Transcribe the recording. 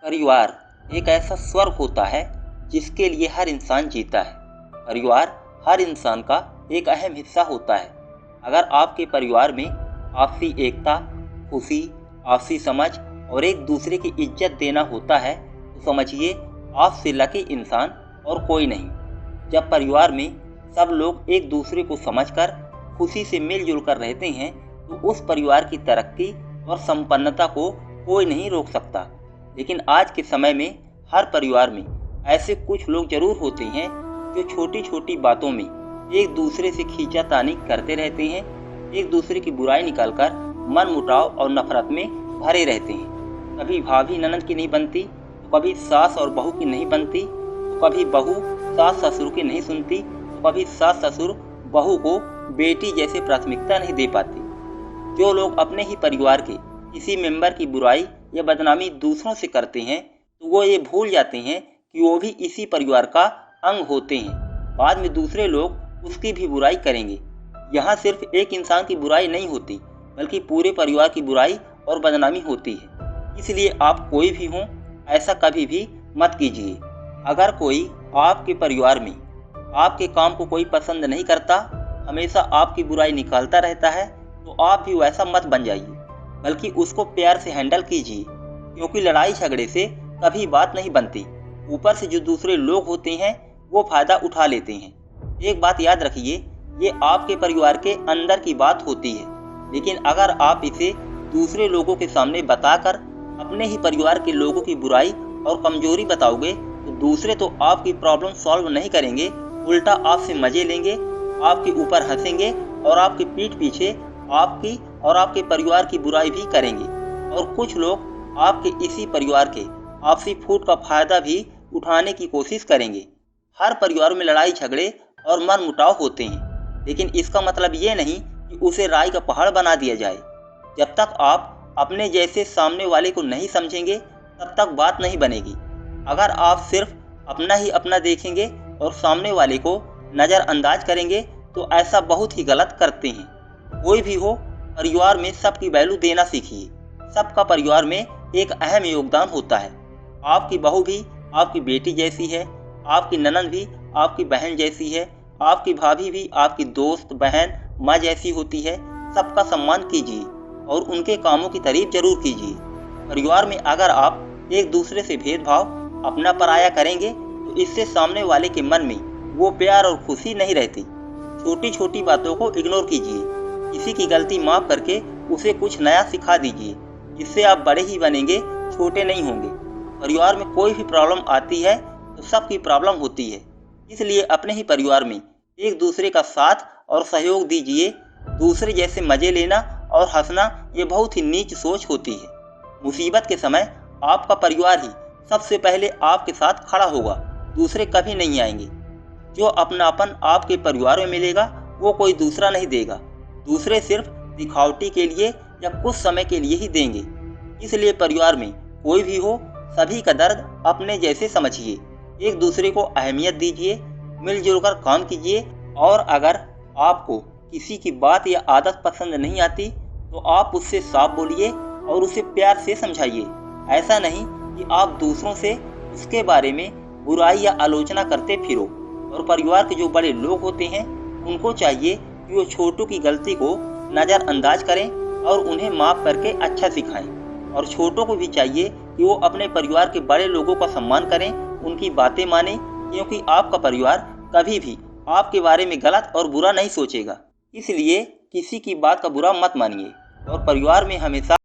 परिवार एक ऐसा स्वर्ग होता है जिसके लिए हर इंसान जीता है। परिवार हर इंसान का एक अहम हिस्सा होता है। अगर आपके परिवार में आपसी एकता, खुशी, आपसी समझ और एक दूसरे की इज्जत देना होता है तो समझिए आपसे लकी इंसान और कोई नहीं। जब परिवार में सब लोग एक दूसरे को समझकर खुशी से मिलजुल कर रहते हैं तो उस परिवार की तरक्की और संपन्नता को कोई नहीं रोक सकता। लेकिन आज के समय में हर परिवार में ऐसे कुछ लोग जरूर होते हैं जो छोटी छोटी बातों में एक दूसरे से खींचातानी करते रहते हैं, एक दूसरे की बुराई निकालकर मनमुटाव और नफरत में भरे रहते हैं। कभी भाभी ननद की नहीं बनती तो कभी सास और बहू की नहीं बनती, तो कभी बहू सास ससुर की नहीं सुनती, तो कभी सास ससुर बहू को बेटी जैसे प्राथमिकता नहीं दे पाती। जो लोग अपने ही परिवार के किसी मेंबर की बुराई या बदनामी दूसरों से करते हैं तो वो ये भूल जाते हैं कि वो भी इसी परिवार का अंग होते हैं। बाद में दूसरे लोग उसकी भी बुराई करेंगे। यहाँ सिर्फ एक इंसान की बुराई नहीं होती बल्कि पूरे परिवार की बुराई और बदनामी होती है। इसलिए आप कोई भी हों, ऐसा कभी भी मत कीजिए। अगर कोई आपके परिवार में आपके काम को कोई पसंद नहीं करता, हमेशा आपकी बुराई निकालता रहता है, तो आप भी वैसा मत बन जाइए, बल्कि उसको प्यार से हैंडल कीजिए, क्योंकि लड़ाई झगड़े से कभी बात नहीं बनती। ऊपर से जो दूसरे लोग होते हैं वो फायदा उठा लेते हैं। एक बात याद रखिए, ये आपके परिवार के अंदर की बात होती है, लेकिन अगर आप इसे दूसरे लोगों के सामने बताकर अपने ही परिवार के लोगों की बुराई और कमजोरी बताओगे तो दूसरे तो आपकी प्रॉब्लम सॉल्व नहीं करेंगे, उल्टा आपसे मजे लेंगे, आपके ऊपर हंसेंगे और आपकी पीठ पीछे आपकी और आपके परिवार की बुराई भी करेंगे। और कुछ लोग आपके इसी परिवार के आपसी फूट का फायदा भी उठाने की कोशिश करेंगे। हर परिवार में लड़ाई झगड़े और मनमुटाव होते हैं, लेकिन इसका मतलब ये नहीं कि उसे राई का पहाड़ बना दिया जाए। जब तक आप अपने जैसे सामने वाले को नहीं समझेंगे तब तक बात नहीं बनेगी। अगर आप सिर्फ अपना ही अपना देखेंगे और सामने वाले को नज़रअंदाज करेंगे तो ऐसा बहुत ही गलत करते हैं। कोई भी हो, परिवार में सबकी वैल्यू देना सीखिए। सबका परिवार में एक अहम योगदान होता है। आपकी बहू भी आपकी बेटी जैसी है, आपकी ननद भी आपकी बहन जैसी है, आपकी भाभी भी आपकी दोस्त, बहन, माँ जैसी होती है। सबका सम्मान कीजिए और उनके कामों की तारीफ जरूर कीजिए। परिवार में अगर आप एक दूसरे से भेदभाव, अपना पराया करेंगे तो इससे सामने वाले के मन में वो प्यार और खुशी नहीं रहती। छोटी छोटी बातों को इग्नोर कीजिए। किसी की गलती माफ करके उसे कुछ नया सिखा दीजिए। इससे आप बड़े ही बनेंगे, छोटे नहीं होंगे। परिवार में कोई भी प्रॉब्लम आती है तो सबकी प्रॉब्लम होती है, इसलिए अपने ही परिवार में एक दूसरे का साथ और सहयोग दीजिए। दूसरे जैसे मजे लेना और हंसना ये बहुत ही नीच सोच होती है। मुसीबत के समय आपका परिवार ही सबसे पहले आपके साथ खड़ा होगा, दूसरे कभी नहीं आएंगे। जो अपनापन आपके परिवार में मिलेगा वो कोई दूसरा नहीं देगा। दूसरे सिर्फ दिखावटी के लिए या कुछ समय के लिए ही देंगे। इसलिए परिवार में कोई भी हो, सभी का दर्द अपने जैसे समझिए, एक दूसरे को अहमियत दीजिए, मिलजुल कर काम कीजिए। और अगर आपको किसी की बात या आदत पसंद नहीं आती तो आप उससे साफ बोलिए और उसे प्यार से समझाइए। ऐसा नहीं कि आप दूसरों से उसके बारे में बुराई या आलोचना करते फिरो। और परिवार के जो बड़े लोग होते हैं उनको चाहिए कि वो छोटों की गलती को नज़रअंदाज करें और उन्हें माफ़ करके अच्छा सिखाएं। और छोटों को भी चाहिए कि वो अपने परिवार के बड़े लोगों का सम्मान करें, उनकी बातें मानें, क्योंकि आपका परिवार कभी भी आपके बारे में गलत और बुरा नहीं सोचेगा। इसलिए किसी की बात का बुरा मत मानिए और परिवार में हमेशा